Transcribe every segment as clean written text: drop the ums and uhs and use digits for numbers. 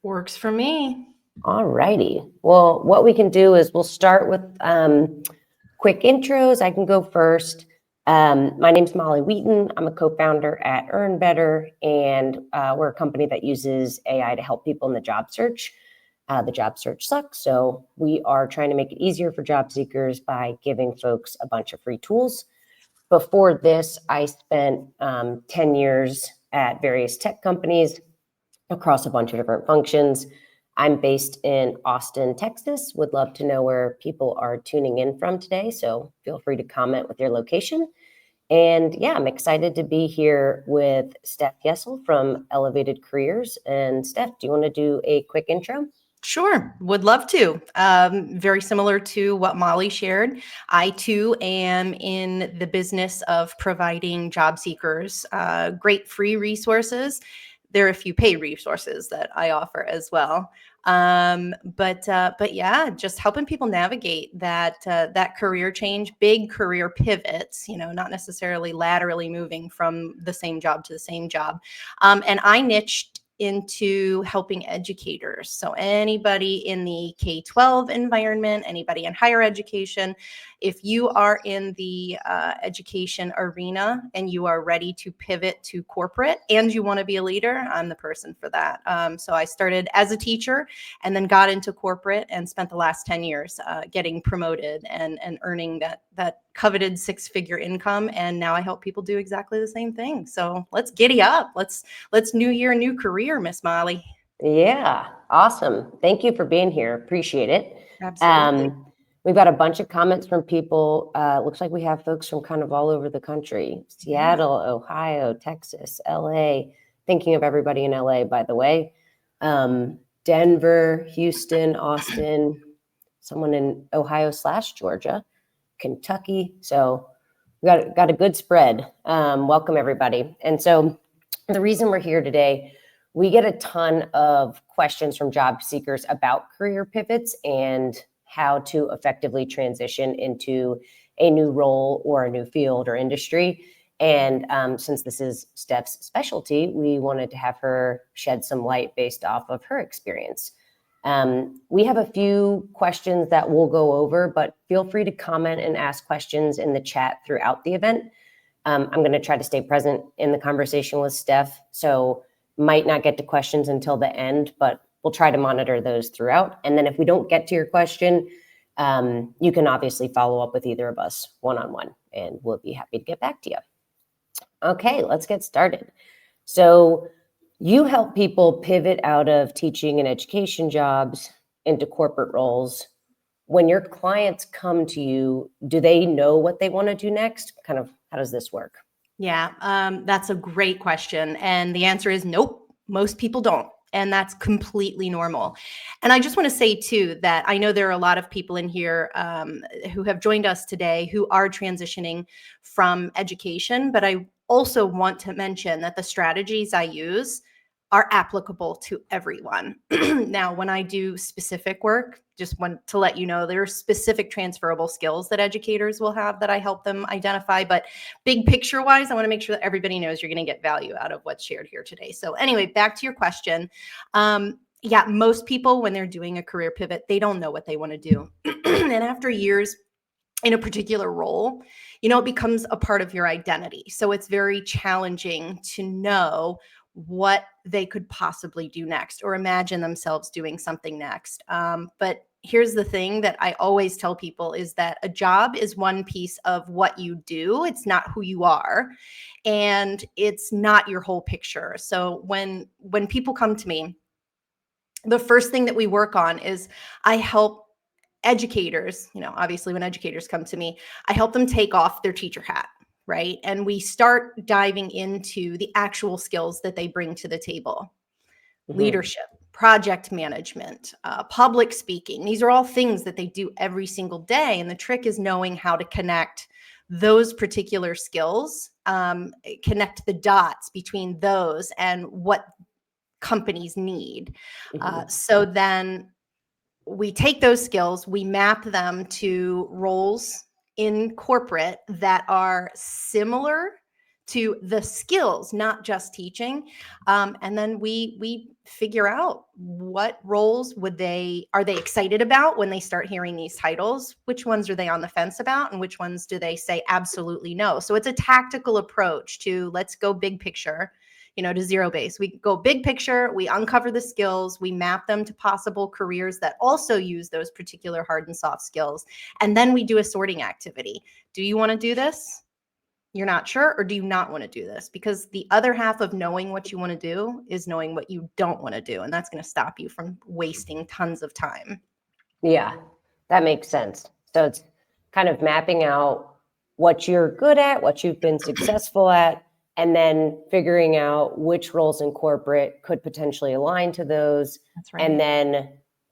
Works for me. All righty. Well, what we can do is we'll start with quick intros. I can go first. My name's Molly Wheaton. I'm a co-founder at EarnBetter, and we're a company that uses AI to help people in the job search. The job search sucks, so we are trying to make it easier for job seekers by giving folks a bunch of free tools. Before this, I spent 10 years at various tech companies across a bunch of different functions. I'm based in Austin, Texas. Would love to know where people are tuning in from today, so feel free to comment with your location. And yeah, I'm excited to be here with Steph Yesil from Elevated Careers. And Steph, do you want to do a quick intro? Sure, would love to. Very similar to what Molly shared. I too am in the business of providing job seekers great free resources. There are a few paid resources that I offer as well. But yeah, just helping people navigate that career change, big career pivots, not necessarily laterally moving from the same job to the same job. And I niched into helping educators. So anybody in the K-12 environment, anybody in higher education, if you are in the education arena and you are ready to pivot to corporate and you want to be a leader, I'm the person for that. So I started as a teacher and then got into corporate and spent the last 10 years getting promoted and earning that coveted 6-figure income. And now I help people do exactly the same thing. So let's giddy up. Let's new year, new career, Miss Molly. Yeah, awesome. Thank you for being here. Appreciate it. Absolutely. We've got a bunch of comments from people. Looks like we have folks from kind of all over the country. Seattle, Ohio, Texas, LA. Thinking of everybody in LA, by the way. Denver, Houston, Austin, someone in Ohio/Georgia, Kentucky. So we got a good spread. Welcome, everybody. And so the reason we're here today, we get a ton of questions from job seekers about career pivots and how to effectively transition into a new role or a new field or industry. And since this is Steph's specialty, we wanted to have her shed some light based off of her experience. We have a few questions that we'll go over, but feel free to comment and ask questions in the chat throughout the event. I'm going to try to stay present in the conversation with Steph, so might not get to questions until the end, but we'll try to monitor those throughout. And then if we don't get to your question, you can obviously follow up with either of us one-on-one, and we'll be happy to get back to you. Okay, let's get started. So you help people pivot out of teaching and education jobs into corporate roles. When your clients come to you, do they know what they want to do next? Kind of, how does this work? Yeah, that's a great question. And the answer is nope, most people don't. And that's completely normal. And I just want to say, too, that I know there are a lot of people in here who have joined us today who are transitioning from education. But I also want to mention that the strategies I use are applicable to everyone. Now, when I do specific work, just want to let you know there are specific transferable skills that educators will have that I help them identify. But big picture wise, I want to make sure that everybody knows you're going to get value out of what's shared here today. So anyway, back to your question. Yeah, most people, when they're doing a career pivot, they don't know what they want to do. And after years in a particular role, it becomes a part of your identity. So it's very challenging to know what they could possibly do next or imagine themselves doing something next. But here's the thing that I always tell people is that a job is one piece of what you do. It's not who you are, and it's not your whole picture. So when people come to me, the first thing that we work on is I help educators, obviously when educators come to me, I help them take off their teacher hat, right? And we start diving into the actual skills that they bring to the table. Leadership, project management, public speaking. These are all things that they do every single day. And the trick is knowing how to connect those particular skills, connect the dots between those and what companies need. So then we take those skills, we map them to roles in corporate that are similar to the skills, not just teaching. And then we figure out what roles are they excited about when they start hearing these titles? Which ones are they on the fence about? And which ones do they say absolutely no? So it's a tactical approach to let's go big picture, to zero base. We go big picture, we uncover the skills, we map them to possible careers that also use those particular hard and soft skills. And then we do a sorting activity. Do you want to do this? You're not sure, or do you not want to do this? Because the other half of knowing what you want to do is knowing what you don't want to do. And that's going to stop you from wasting tons of time. Yeah, that makes sense. So it's kind of mapping out what you're good at, what you've been successful at, and then figuring out which roles in corporate could potentially align to those. That's right. And then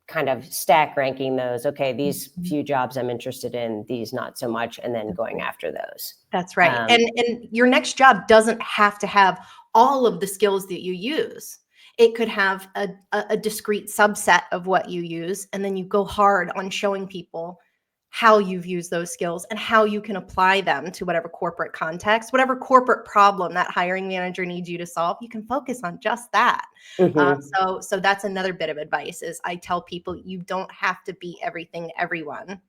kind of stack ranking those. Okay, these few jobs I'm interested in, these not so much, and then going after those. That's right. And your next job doesn't have to have all of the skills that you use. It could have a discrete subset of what you use, and then you go hard on showing people how you've used those skills and how you can apply them to whatever corporate context, whatever corporate problem that hiring manager needs you to solve. You can focus on just that. So that's another bit of advice is I tell people you don't have to be everything to everyone.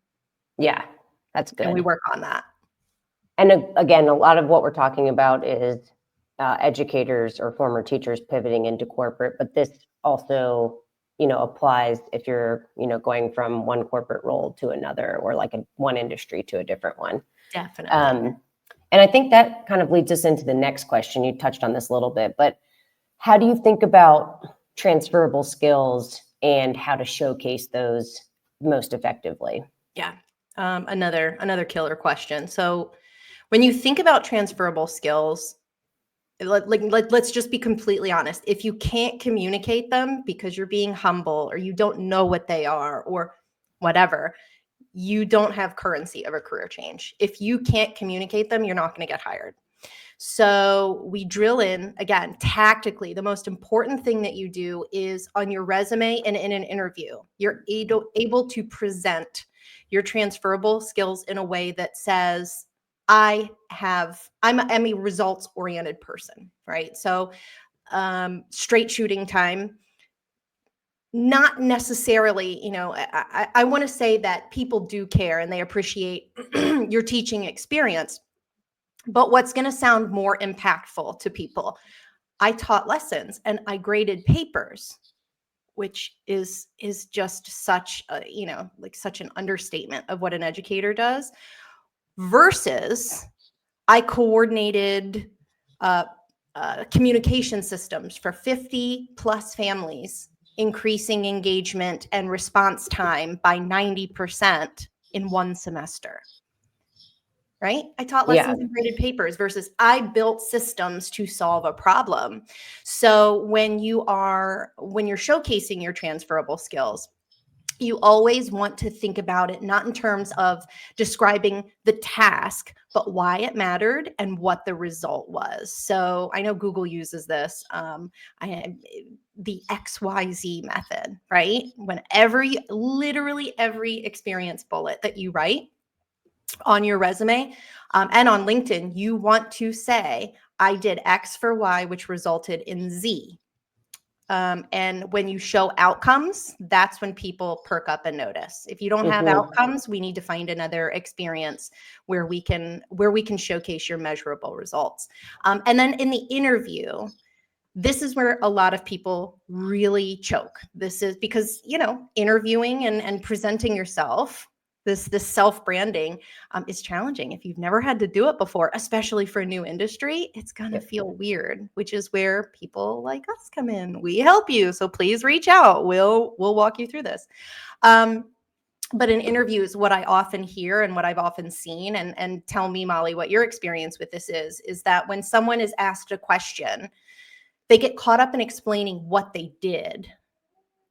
Yeah, that's good. And we work on that. And again, a lot of what we're talking about is educators or former teachers pivoting into corporate, but this also applies if you're, going from one corporate role to another, or like one industry to a different one. Definitely. And I think that kind of leads us into the next question. You touched on this a little bit, but how do you think about transferable skills and how to showcase those most effectively? Yeah. Another killer question. So when you think about transferable skills, let's just be completely honest. If you can't communicate them because you're being humble or you don't know what they are or whatever, you don't have currency of a career change. If you can't communicate them, you're not going to get hired. So we drill in, again, tactically. The most important thing that you do is on your resume and in an interview, you're able to present your transferable skills in a way that says, I'm a results-oriented person, right? So straight shooting time, not necessarily, I want to say that people do care and they appreciate your teaching experience. But what's going to sound more impactful to people? I taught lessons and I graded papers, which is just such a, such an understatement of what an educator does, versus I coordinated communication systems for 50 plus families, increasing engagement and response time by 90% in one semester. Right? I taught lessons and graded papers versus I built systems to solve a problem. So when you're showcasing your transferable skills, you always want to think about it not in terms of describing the task, but why it mattered and what the result was. So I know Google uses this, the XYZ method, right? Literally every experience bullet that you write on your resume and on LinkedIn, you want to say, I did X for Y, which resulted in Z. And when you show outcomes, that's when people perk up and notice. If you don't have outcomes, we need to find another experience where we can showcase your measurable results. And then in the interview, this is where a lot of people really choke. This is because, interviewing and presenting yourself, this self-branding is challenging. If you've never had to do it before, especially for a new industry, it's going to feel weird, which is where people like us come in. We help you. So please reach out. We'll walk you through this. But in interviews, what I often hear and what I've often seen, and tell me, Molly, what your experience with this is that when someone is asked a question, they get caught up in explaining what they did,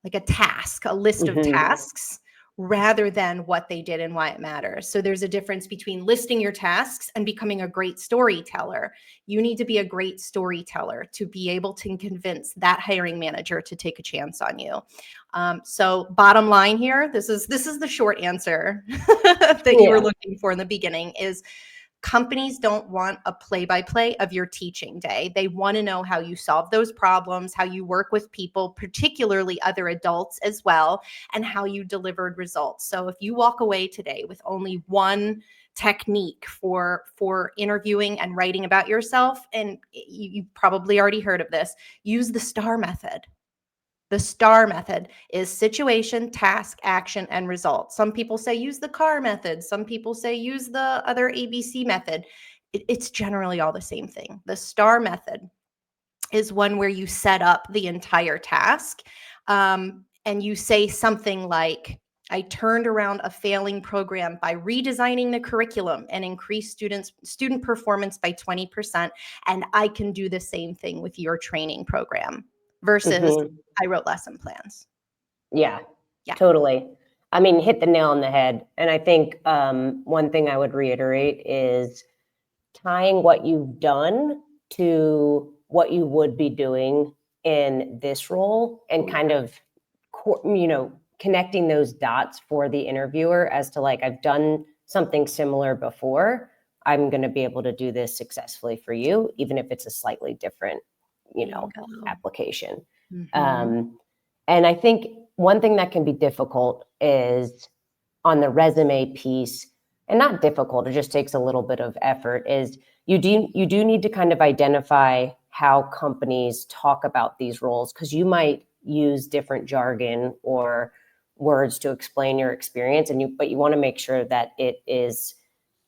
like a task, a list of tasks, rather than what they did and why it matters. So there's a difference between listing your tasks and becoming a great storyteller. You need to be a great storyteller to be able to convince that hiring manager to take a chance on you. So bottom line here, this is the short answer that you were looking for in the beginning is companies don't want a play-by-play of your teaching day. They want to know how you solve those problems, how you work with people, particularly other adults as well, and how you delivered results. So if you walk away today with only one technique for interviewing and writing about yourself, and you probably already heard of this, use the STAR method. The STAR method is situation, task, action, and result. Some people say use the CAR method. Some people say use the other ABC method. It's generally all the same thing. The STAR method is one where you set up the entire task, and you say something like, I turned around a failing program by redesigning the curriculum and increased student performance by 20%, and I can do the same thing with your training program, versus I wrote lesson plans. Yeah, totally. I mean, hit the nail on the head. And I think one thing I would reiterate is tying what you've done to what you would be doing in this role, and kind of, connecting those dots for the interviewer as to, like, I've done something similar before. I'm going to be able to do this successfully for you, even if it's a slightly different, application. And I think one thing that can be difficult is on the resume piece, and not difficult, it just takes a little bit of effort, is you do need to kind of identify how companies talk about these roles, because you might use different jargon or words to explain your experience, but you want to make sure that it is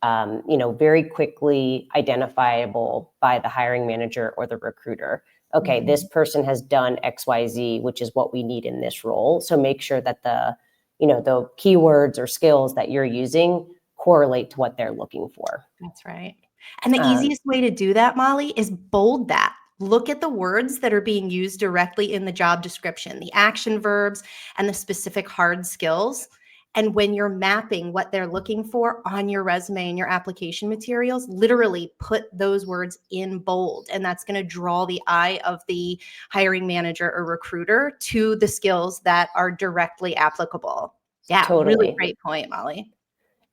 very quickly identifiable by the hiring manager or the recruiter. Okay, this person has done XYZ, which is what we need in this role. So make sure that the keywords or skills that you're using correlate to what they're looking for. That's right. And the easiest way to do that, Molly, is bold that. Look at the words that are being used directly in the job description, the action verbs and the specific hard skills. And when you're mapping what they're looking for on your resume and your application materials, literally put those words in bold. And that's going to draw the eye of the hiring manager or recruiter to the skills that are directly applicable. Yeah, Totally. Really great point, Molly.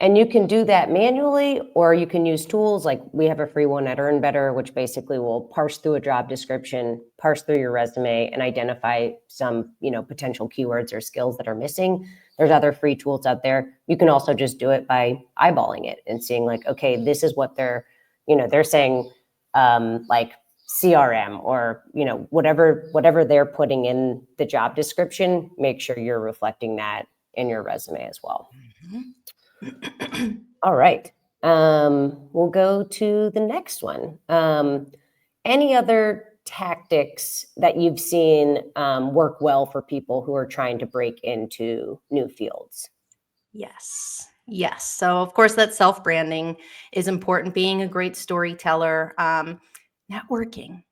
And you can do that manually, or you can use tools like we have a free one at EarnBetter, which basically will parse through a job description, parse through your resume, and identify some, potential keywords or skills that are missing. There's other free tools out there. You can also just do it by eyeballing it and seeing, like, okay, this is what they're saying, like CRM or, whatever they're putting in the job description. Make sure you're reflecting that in your resume as well. All right. We'll go to the next one. Any other tactics that you've seen work well for people who are trying to break into new fields? Yes. So of course that self-branding is important. Being a great storyteller, networking.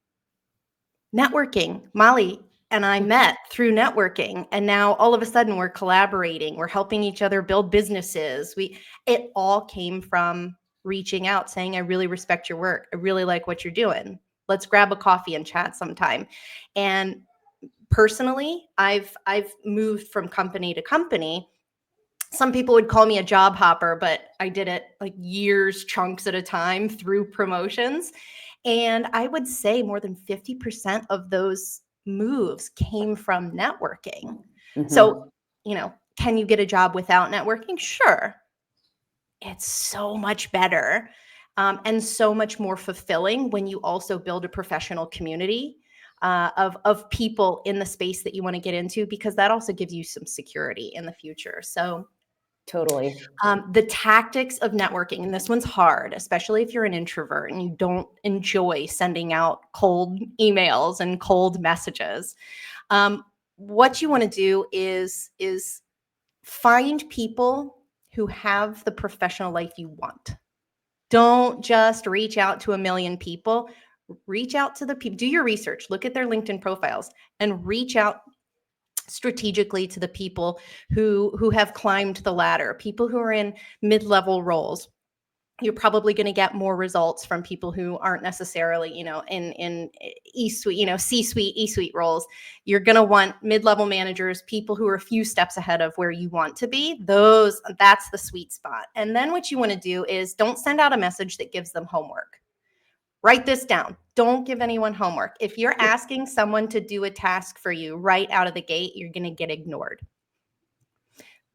Molly and I met through networking, and now all of a sudden we're collaborating. We're helping each other build businesses. It all came from reaching out, saying, I really respect your work. I really like what you're doing. Let's grab a coffee and chat sometime. And personally, I've moved from company to company. Some people would call me a job hopper, but I did it like years, chunks at a time through promotions. And I would say more than 50% of those moves came from networking. So, can you get a job without networking? Sure. It's so much better and so much more fulfilling when you also build a professional community of people in the space that you want to get into, because that also gives you some security in the future. So totally. The tactics of networking, and this one's hard, especially if you're an introvert and you don't enjoy sending out cold emails and cold messages. What you want to do is find people who have the professional life you want. Don't just reach out to a million people. Reach out to the people, do your research, look at their LinkedIn profiles, and reach out strategically to the people who have climbed the ladder, people who are in mid-level roles. you're probably going to get more results from people who aren't necessarily, in E-suite, C-suite, E-suite roles. You're going to want mid-level managers, people who are a few steps ahead of where you want to be. That's the sweet spot. And then what you want to do is don't send out a message that gives them homework. Write this down. Don't give anyone homework. If you're asking someone to do a task for you right out of the gate, you're going to get ignored.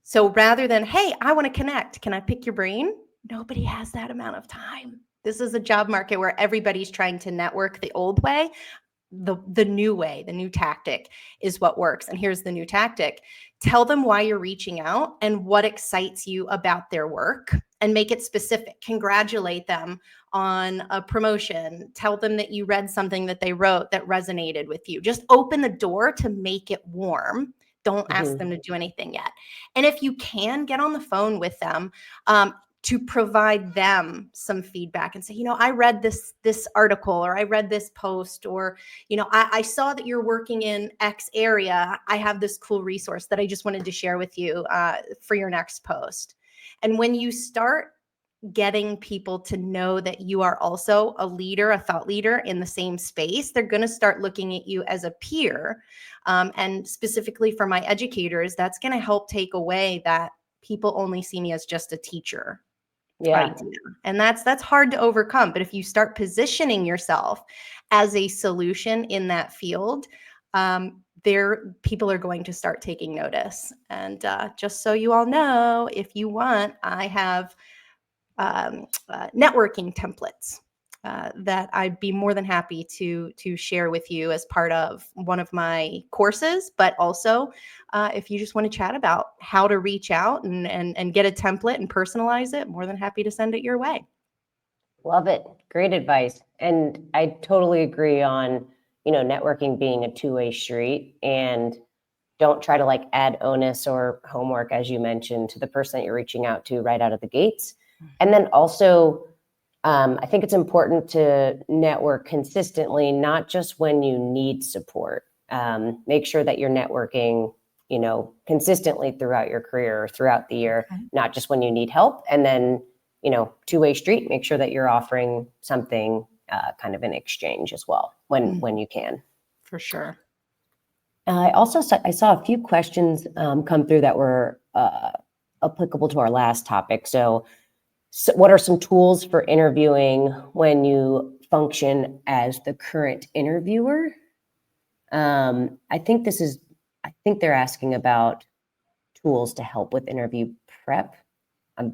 So rather than, hey, I want to connect, can I pick your brain? Nobody has that amount of time. This is a job market where everybody's trying to network the old way. The new way, the new tactic is what works. And here's the new tactic. Tell them why you're reaching out and what excites you about their work, and make it specific. Congratulate them on a promotion. Tell them that you read something that they wrote that resonated with you. Just open the door to make it warm. Don't ask them to do anything yet. And if you can, get on the phone with them to provide them some feedback and say, I read this article, or I read this post, or, I saw that you're working in X area. I have this cool resource that I just wanted to share with you for your next post. And when you start getting people to know that you are also a leader, a thought leader in the same space, they're going to start looking at you as a peer. And specifically for my educators, that's going to help take away that people only see me as just a teacher. Yeah. Idea. And that's hard to overcome. But if you start positioning yourself as a solution in that field, people are going to start taking notice. And just so you all know, if you want, I have networking templates that I'd be more than happy to share with you as part of one of my courses. But also, if you just want to chat about how to reach out and get a template and personalize it, more than happy to send it your way. Love it. Great advice. And I totally agree on, networking being a two-way street, and don't try to add onus or homework, as you mentioned, to the person that you're reaching out to right out of the gates. And then also, I think it's important to network consistently, not just when you need support. Make sure that you're networking, consistently throughout your career or throughout the year, not just when you need help. And then, two-way street, make sure that you're offering something kind of in exchange as well when you can. For sure. I saw a few questions come through that were applicable to our last topic. So what are some tools for interviewing when you function as the current interviewer? I think they're asking about tools to help with interview prep. I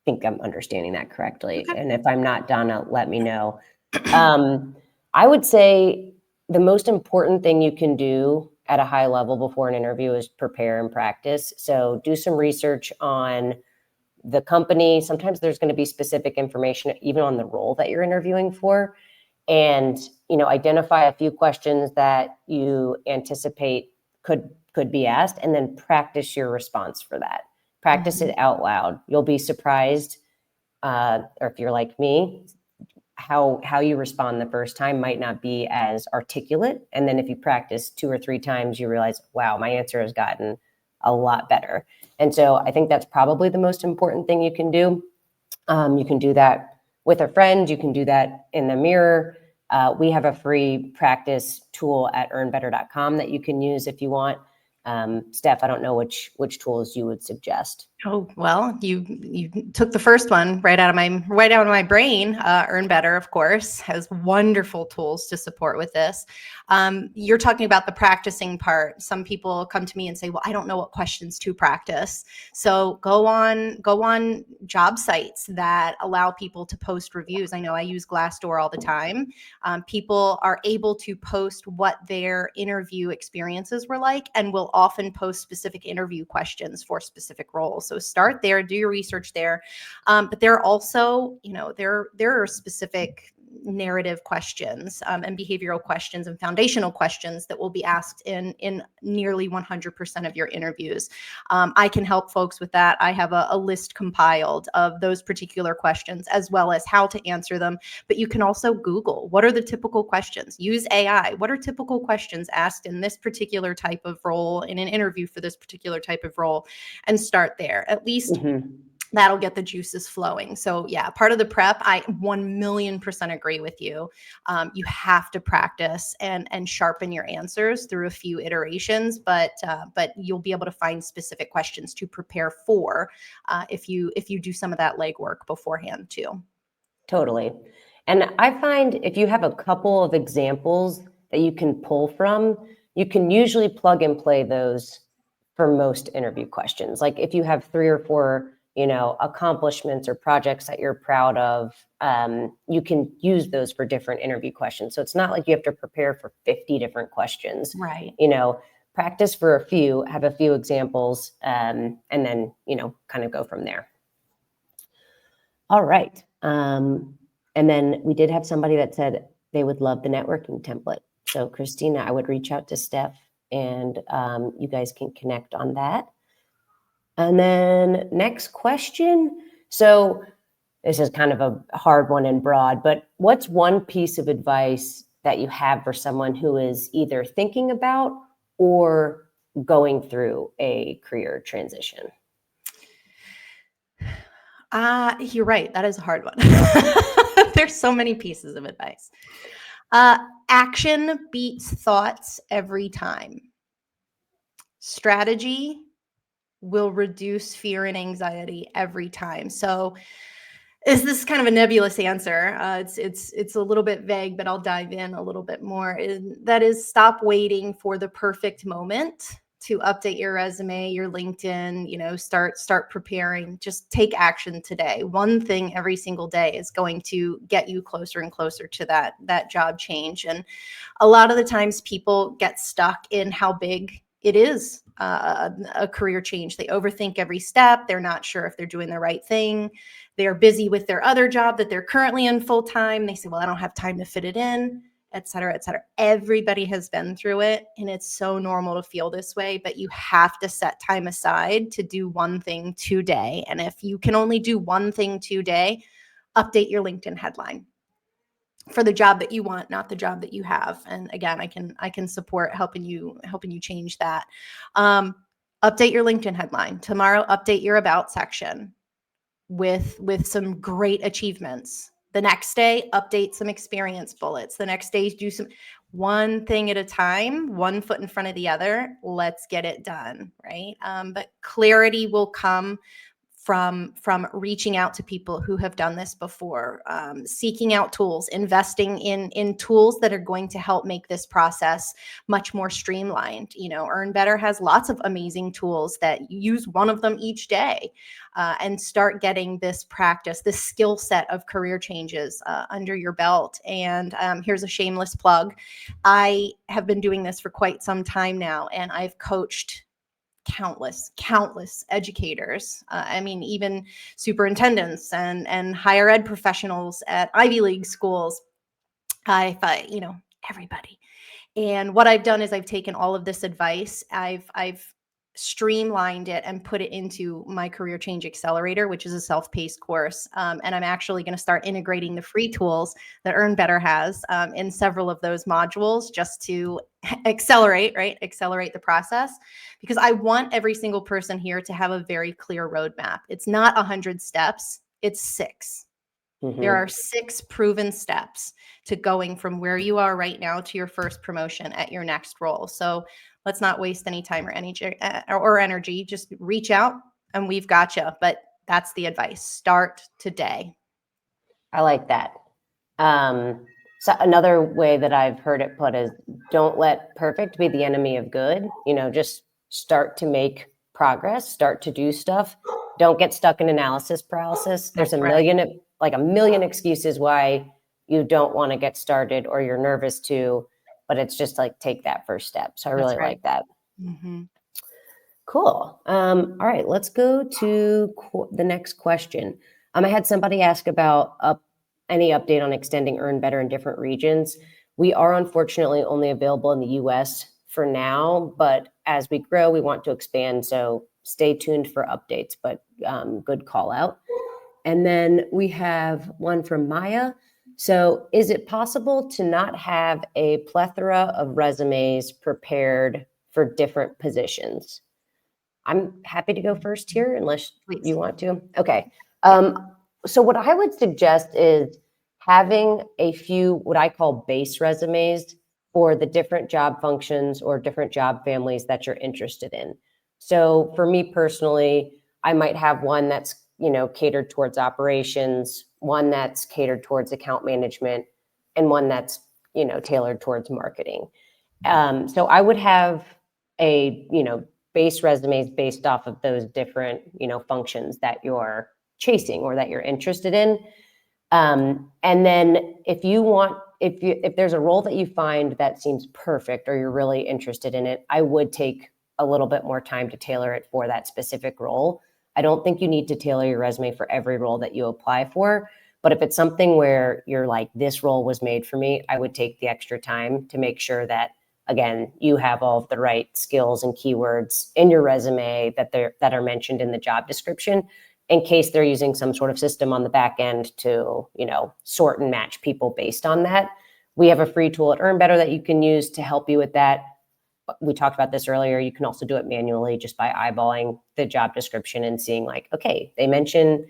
think I'm understanding that correctly. Okay. And if I'm not, Donna, let me know. I would say the most important thing you can do at a high level before an interview is prepare and practice. So do some research on the company. Sometimes there's going to be specific information even on the role that you're interviewing for, and identify a few questions that you anticipate could be asked, and then practice your response for that. Practice it out loud. You'll be surprised, or if you're like me, how you respond the first time might not be as articulate, and then if you practice 2 or 3 times, you realize, wow, my answer has gotten a lot better. And so I think that's probably the most important thing you can do. You can do that with a friend. You can do that in the mirror. We have a free practice tool at EarnBetter.com that you can use if you want. Steph, I don't know which tools you would suggest. Oh, well, you took the first one right out of my brain. EarnBetter, of course, has wonderful tools to support with this. You're talking about the practicing part. Some people come to me and say, well, I don't know what questions to practice. So go on job sites that allow people to post reviews. I know I use Glassdoor all the time. People are able to post what their interview experiences were like, and will often post specific interview questions for specific roles. So start there, do your research there. But there are also, there are specific narrative questions and behavioral questions and foundational questions that will be asked in nearly 100% of your interviews. I can help folks with that. I have a list compiled of those particular questions, as well as how to answer them. But you can also Google, what are the typical questions? Use AI. What are typical questions asked in this particular type of role, in an interview for this particular type of role? And start there. At least that'll get the juices flowing. So yeah, part of the prep, I 1,000,000% agree with you. You have to practice and sharpen your answers through a few iterations, but you'll be able to find specific questions to prepare for if you do some of that legwork beforehand too. Totally. And I find if you have a couple of examples that you can pull from, you can usually plug and play those for most interview questions. Like if you have 3 or 4, accomplishments or projects that you're proud of, you can use those for different interview questions. So it's not like you have to prepare for 50 different questions. Right. Practice for a few, have a few examples, and then, kind of go from there. All right. And then we did have somebody that said they would love the networking template. So Christina, I would reach out to Steph and you guys can connect on that. And then next question. So this is kind of a hard one and broad, but what's one piece of advice that you have for someone who is either thinking about or going through a career transition? You're right. That is a hard one. There's so many pieces of advice. Action beats thoughts every time. Strategy will reduce fear and anxiety every time. So is this kind of a nebulous answer? It's a little bit vague, but I'll dive in a little bit more. That is, stop waiting for the perfect moment to update your resume, your LinkedIn, start preparing. Just take action today. One thing every single day is going to get you closer and closer to that job change. And a lot of the times people get stuck in how big it is, a career change. They overthink every step. They're not sure if they're doing the right thing. They're busy with their other job that they're currently in full time. They say, well, I don't have time to fit it in, et cetera, et cetera. Everybody has been through it, and it's so normal to feel this way, but you have to set time aside to do one thing today. And if you can only do one thing today, update your LinkedIn headline for the job that you want, not the job that you have. And again, I can support helping you change that. Update your LinkedIn headline. Tomorrow, update your about section with some great achievements. The next day, update some experience bullets. The next day, do some one thing at a time, one foot in front of the other. Let's get it done, right? But clarity will come from reaching out to people who have done this before, seeking out tools, investing in tools that are going to help make this process much more streamlined. EarnBetter has lots of amazing tools that use one of them each day, and start getting this practice, this skill set of career changes under your belt. And here's a shameless plug. I have been doing this for quite some time now, and I've coached countless educators. Even superintendents and higher ed professionals at Ivy League schools. Everybody. And what I've done is I've taken all of this advice, I've streamlined it and put it into my Career Change Accelerator, which is a self-paced course. And I'm actually going to start integrating the free tools that EarnBetter has in several of those modules, just to accelerate the process, because I want every single person here to have a very clear roadmap. It's not 100 steps, it's 6. Mm-hmm. There are 6 proven steps to going from where you are right now to your first promotion at your next role. So let's not waste any time or energy. Just reach out and we've got you. But that's the advice. Start today. I like that. So another way that I've heard it put is, don't let perfect be the enemy of good. Just start to make progress, start to do stuff. Don't get stuck in analysis paralysis. There's a million excuses why you don't want to get started or you're nervous to, but it's just like, take that first step. So I really like that. Mm-hmm. Cool. All right, let's go to the next question. I had somebody ask about any update on extending EarnBetter in different regions. We are unfortunately only available in the US for now, but as we grow, we want to expand. So stay tuned for updates, but good call out. And then we have one from Maya. So is it possible to not have a plethora of resumes prepared for different positions? I'm happy to go first here, unless Please. you want to. Okay. So what I would suggest is having a few what I call base resumes for the different job functions or different job families that you're interested in. So for me personally, I might have one that's, catered towards operations, one that's catered towards account management, and one that's, tailored towards marketing. So I would have a, base resumes based off of those different, functions that you're chasing or that you're interested in. And then if there's a role that you find that seems perfect or you're really interested in it, I would take a little bit more time to tailor it for that specific role. I don't think you need to tailor your resume for every role that you apply for. But if it's something where you're like, this role was made for me, I would take the extra time to make sure that, again, you have all of the right skills and keywords in your resume that are mentioned in the job description, in case they're using some sort of system on the back end to, sort and match people based on that. We have a free tool at EarnBetter that you can use to help you with that. We talked about this earlier. You can also do it manually just by eyeballing the job description and seeing like, okay, they mention,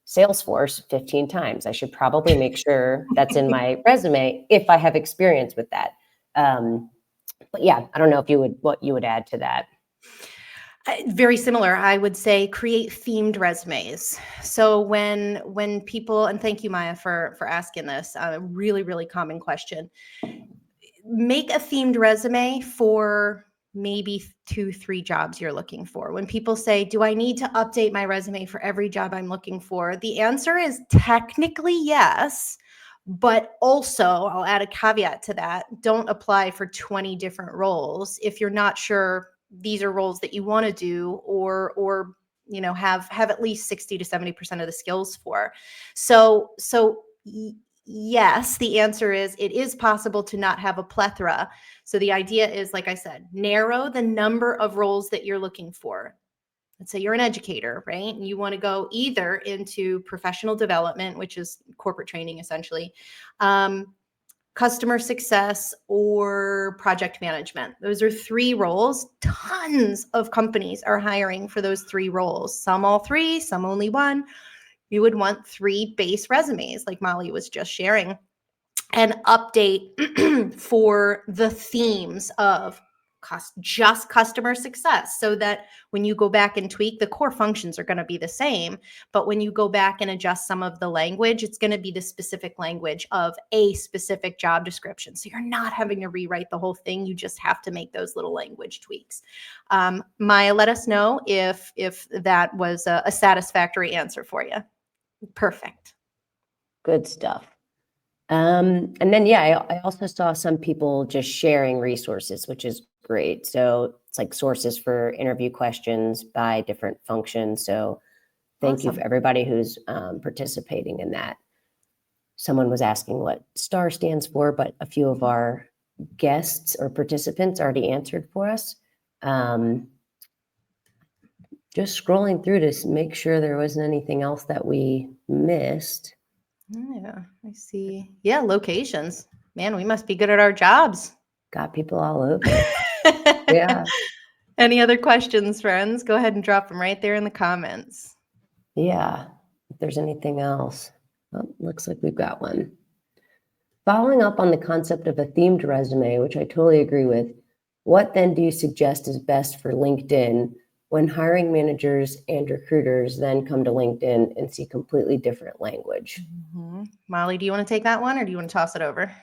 Salesforce 15 times. I should probably make sure that's in my resume if I have experience with that. But yeah, I don't know what you would add to that. Very similar. I would say create themed resumes. So when people, and thank you, Maya, for asking this, a really, really common question. Make a themed resume for maybe 2-3 jobs you're looking for. When people say, do I need to update my resume for every job I'm looking for? The answer is technically yes. But also, I'll add a caveat to that. Don't apply for 20 different roles if you're not sure these are roles that you want to do or have at least 60 to 70% of the skills for. So yes, the answer is it is possible to not have a plethora. So the idea is, like I said, narrow the number of roles that you're looking for. Let's say you're an educator, right? And you want to go either into professional development, which is corporate training essentially, customer success, or project management. Those are 3 roles. Tons of companies are hiring for those 3 roles. Some all 3, some only 1. You would want 3 base resumes, like Molly was just sharing, and update for the themes of just customer success, so that when you go back and tweak, the core functions are going to be the same. But when you go back and adjust some of the language, it's going to be the specific language of a specific job description. So you're not having to rewrite the whole thing. You just have to make those little language tweaks. Maya, let us know if that was a satisfactory answer for you. Perfect. Good stuff. And then, yeah, I also saw some people just sharing resources, which is great. So it's like sources for interview questions by different functions. So thank you for everybody who's participating in that. Someone was asking what STAR stands for, but a few of our guests or participants already answered for us. Just scrolling through to make sure there wasn't anything else that we missed. Yeah, I see. Yeah, locations. Man, we must be good at our jobs. Got people all over. Yeah. Any other questions, friends? Go ahead and drop them right there in the comments. Yeah. If there's anything else. Oh, looks like we've got one. Following up on the concept of a themed resume, which I totally agree with, what then do you suggest is best for LinkedIn when hiring managers and recruiters then come to LinkedIn and see completely different language? Mm-hmm. Molly, do you want to take that one, or do you want to toss it over?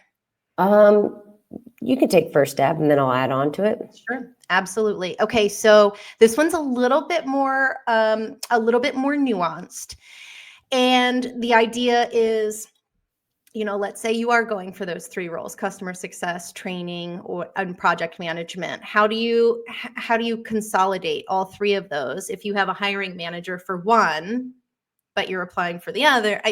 You can take first stab and then I'll add on to it. Sure, absolutely. Okay, so this one's a little bit more nuanced, and the idea is, let's say you are going for those 3 roles: customer success, training, and project management. How do you consolidate all 3 of those if you have a hiring manager for one, but you're applying for the other?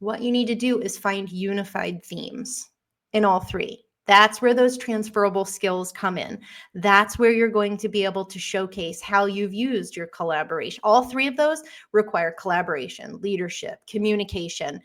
What you need to do is find unified themes in all 3. That's where those transferable skills come in. That's where you're going to be able to showcase how you've used your collaboration. All 3 of those require collaboration, leadership, communication.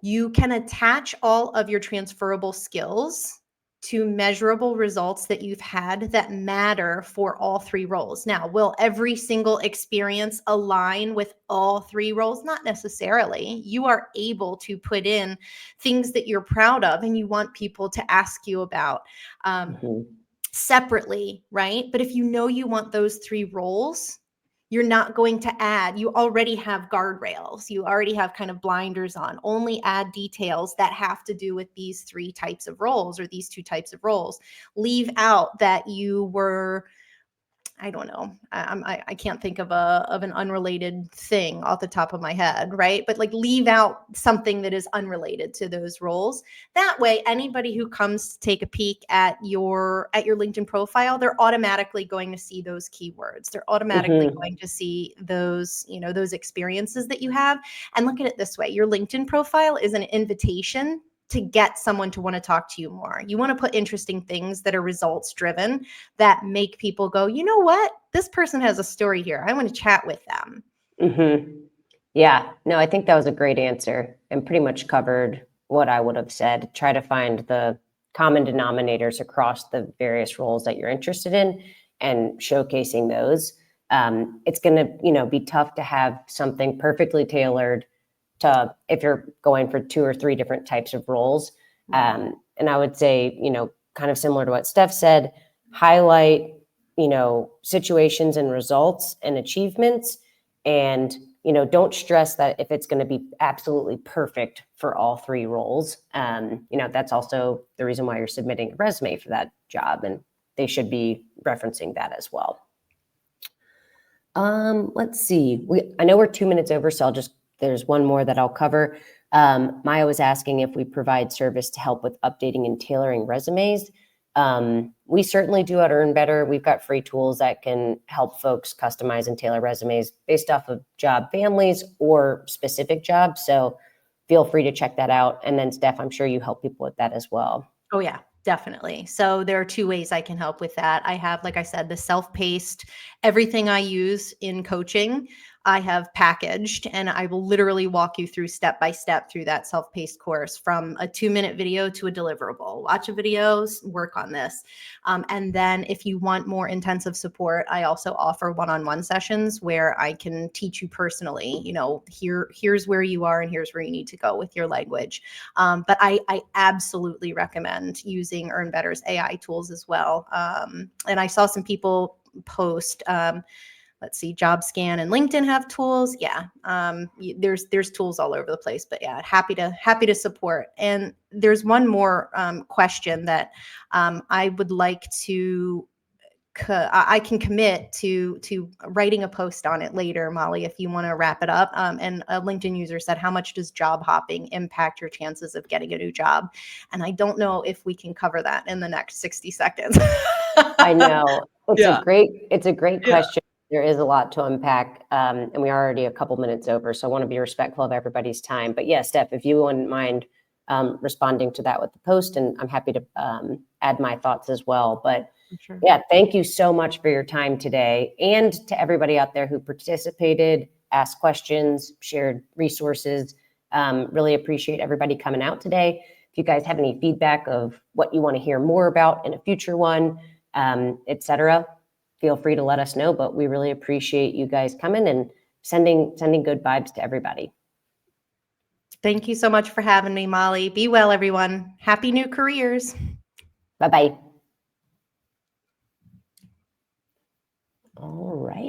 You can attach all of your transferable skills to measurable results that you've had that matter for all 3 roles. Now, will every single experience align with all 3 roles? Not necessarily. You are able to put in things that you're proud of and you want people to ask you about separately, right? But if you know you want those 3 roles, you're not going to add, you already have guardrails, you already have kind of blinders on. Only add details that have to do with these 3 types of roles or these 2 types of roles. Leave out that you were, I don't know. I can't think of an unrelated thing off the top of my head, right? But like leave out something that is unrelated to those roles. That way, anybody who comes to take a peek at your LinkedIn profile, they're automatically going to see those keywords. They're automatically going to see those, those experiences that you have. And look at it this way: your LinkedIn profile is an invitation to get someone to want to talk to you more. You want to put interesting things that are results driven, that make people go, you know what? This person has a story here. I want to chat with them. Yeah, no, I think that was a great answer and pretty much covered what I would have said. Try to find the common denominators across the various roles that you're interested in and showcasing those. It's going to, be tough to have something perfectly tailored to if you're going for 2 or 3 different types of roles. And I would say, kind of similar to what Steph said, highlight, situations and results and achievements. And, don't stress that if it's going to be absolutely perfect for all 3 roles. That's also the reason why you're submitting a resume for that job. And they should be referencing that as well. Let's see. I know we're 2 minutes over, so there's one more that I'll cover. Maya was asking if we provide service to help with updating and tailoring resumes. We certainly do at EarnBetter. We've got free tools that can help folks customize and tailor resumes based off of job families or specific jobs. So feel free to check that out. And then Steph, I'm sure you help people with that as well. Oh yeah, definitely. So there are 2 ways I can help with that. I have, like I said, the self-paced, everything I use in coaching, I have packaged, and I will literally walk you through step by step through that self-paced course, from a 2-minute video to a deliverable. Watch a video, work on this. And then if you want more intensive support, I also offer one-on-one sessions where I can teach you personally, here's where you are and here's where you need to go with your language. But I absolutely recommend using EarnBetter's AI tools as well. And I saw some people post, let's see, JobScan and LinkedIn have tools. Yeah. There's tools all over the place, but yeah, happy to support. And there's one more question that I would like to, I can commit to writing a post on it later, Molly, if you want to wrap it up. And a LinkedIn user said, how much does job hopping impact your chances of getting a new job? And I don't know if we can cover that in the next 60 seconds. I know. It's a great question. There is a lot to unpack, and we are already a couple minutes over, so I want to be respectful of everybody's time. But yeah, Steph, if you wouldn't mind responding to that with the post, and I'm happy to add my thoughts as well. But sure. Yeah, thank you so much for your time today, and to everybody out there who participated, asked questions, shared resources. Really appreciate everybody coming out today. If you guys have any feedback of what you want to hear more about in a future one, etc., feel free to let us know. But we really appreciate you guys coming and sending good vibes to everybody. Thank you so much for having me, Molly. Be well, everyone. Happy new careers. Bye-bye. All right.